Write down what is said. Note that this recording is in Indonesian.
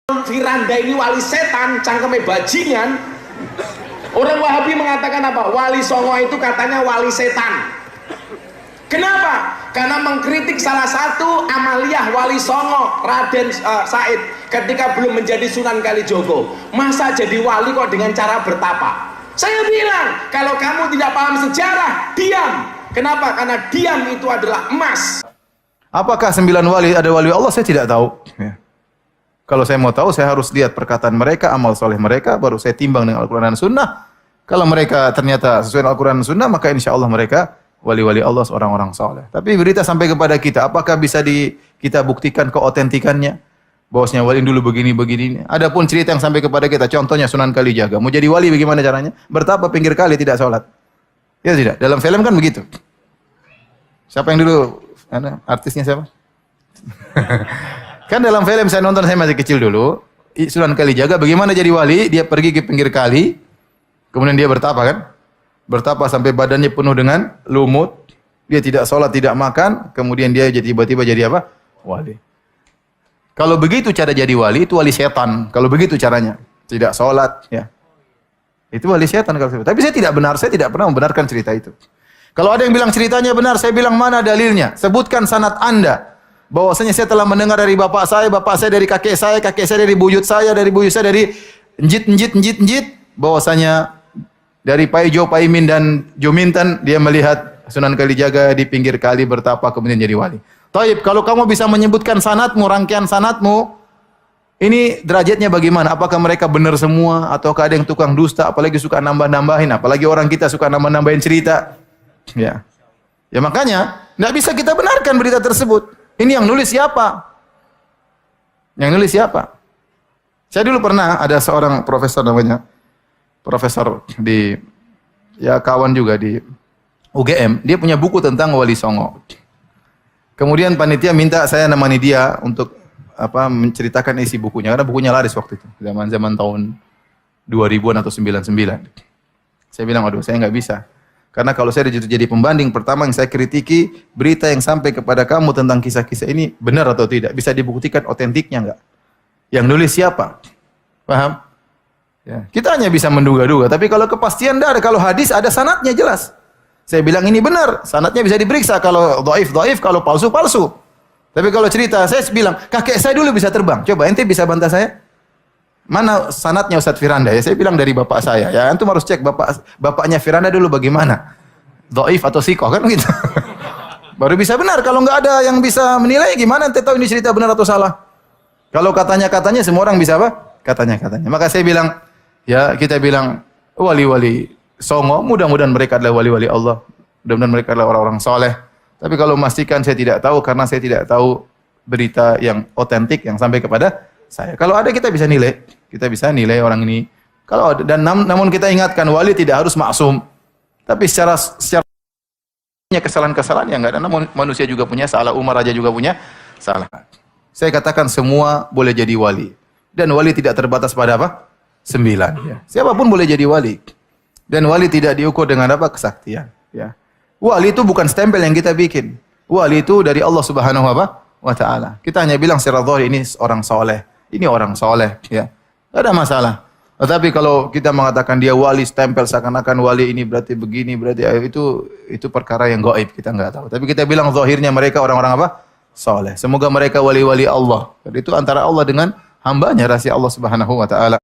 Firanda ini wali setan, cangkeme bajingan. Orang Wahabi mengatakan apa? Wali Songo itu katanya wali setan. Kenapa? Karena mengkritik salah satu amaliyah Wali Songo, Raden Said, ketika belum menjadi Sunan Kalijogo. Masa jadi wali kok dengan cara bertapa? Saya bilang, kalau kamu tidak paham sejarah, diam. Kenapa? Karena diam itu adalah emas. Apakah 9 wali ada wali Allah? Saya tidak tahu. Ya. Kalau saya mau tahu, saya harus lihat perkataan mereka, amal soleh mereka, baru saya timbang dengan Al-Quran dan Sunnah. Kalau mereka ternyata sesuai dengan Al-Quran dan Sunnah, maka insya Allah mereka wali-wali Allah, orang-orang soleh. Tapi berita sampai kepada kita, apakah bisa kita buktikan keotentikannya? Bahwasanya wali dulu begini-begini. Adapun cerita yang sampai kepada kita, contohnya Sunan Kalijaga. Mau jadi wali bagaimana caranya? Bertapa pinggir kali tidak sholat. Ya tidak? Dalam film kan begitu. Siapa yang dulu? Artisnya siapa? Kan dalam film saya nonton, saya masih kecil dulu, Sunan Kalijaga bagaimana jadi wali, dia pergi ke pinggir kali, kemudian dia bertapa kan? Bertapa sampai badannya penuh dengan lumut, dia tidak sholat, tidak makan, kemudian dia tiba-tiba jadi apa? Wali. Kalau begitu cara jadi wali, itu wali setan. Kalau begitu caranya, tidak sholat, ya. Itu wali setan. Tapi saya tidak benar, saya tidak pernah membenarkan cerita itu. Kalau ada yang bilang ceritanya benar, saya bilang mana dalilnya? Sebutkan sanad Anda. Bahwasanya saya telah mendengar dari bapak saya dari kakek saya dari buyut saya dari njit, bahwasanya dari Paijo, Paimin dan Jominten dia melihat Sunan Kalijaga di pinggir kali bertapa kemudian jadi wali. Taib, kalau kamu bisa menyebutkan sanadmu, rangkaian sanadmu, ini derajatnya bagaimana? Apakah mereka benar semua ataukah ada yang tukang dusta, apalagi suka nambah-nambahin, apalagi orang kita suka nambah-nambahin cerita. Ya. Ya makanya enggak bisa kita benarkan berita tersebut. Ini yang nulis siapa? Yang nulis siapa? Saya dulu pernah ada seorang profesor namanya, profesor di, ya kawan juga di UGM, dia punya buku tentang Wali Songo. Kemudian panitia minta saya nemani dia untuk menceritakan isi bukunya, karena bukunya laris waktu itu, zaman tahun 2000-an atau 99. Saya bilang, aduh saya nggak bisa. Karena kalau saya jadi pembanding, pertama yang saya kritiki, berita yang sampai kepada kamu tentang kisah-kisah ini benar atau tidak? Bisa dibuktikan otentiknya enggak? Yang nulis siapa? Paham? Ya. Kita hanya bisa menduga-duga, tapi kalau kepastian tidak ada. Kalau hadis ada sanadnya jelas. Saya bilang ini benar, sanadnya bisa diperiksa. Kalau dhaif, kalau palsu. Tapi kalau cerita, saya bilang, kakek saya dulu bisa terbang. Coba, ente bisa bantah saya? Mana sanadnya Ustadz Firanda? Ya saya bilang dari bapak saya. Ya antum harus cek bapaknya Firanda dulu bagaimana. Dhaif atau sikoh kan gitu. Baru bisa benar. Kalau nggak ada yang bisa menilai, gimana ente tahu ini cerita benar atau salah? Kalau katanya semua orang bisa apa? Katanya. Maka saya bilang, ya kita bilang wali-wali Songo, mudah-mudahan mereka adalah wali-wali Allah. Mudah-mudahan mereka adalah orang-orang soleh. Tapi kalau memastikan saya tidak tahu, karena saya tidak tahu berita yang otentik yang sampai kepada saya. Kalau ada kita bisa nilai orang ini. Kalau ada, dan namun kita ingatkan wali tidak harus maksum. Tapi secara kesalahan-kesalahan yang enggak ada. Namun manusia juga punya salah, Umar aja juga punya salah. Saya katakan semua boleh jadi wali. Dan wali tidak terbatas pada apa? 9. Ya. Siapapun boleh jadi wali. Dan wali tidak diukur dengan apa? Kesaktian. Ya. Wali itu bukan stempel yang kita bikin. Wali itu dari Allah Subhanahu wa Ta'ala. Kita hanya bilang secara zahir ini orang soleh. Ini orang soleh, ya. Tidak ada masalah. Tetapi kalau kita mengatakan dia wali, stempel seakan-akan wali ini berarti begini, berarti itu perkara yang gaib, kita nggak tahu. Tapi kita bilang zahirnya mereka orang-orang apa? Soleh. Semoga mereka wali-wali Allah. Jadi itu antara Allah dengan hambanya, rahasia Allah Subhanahu wa Ta'ala.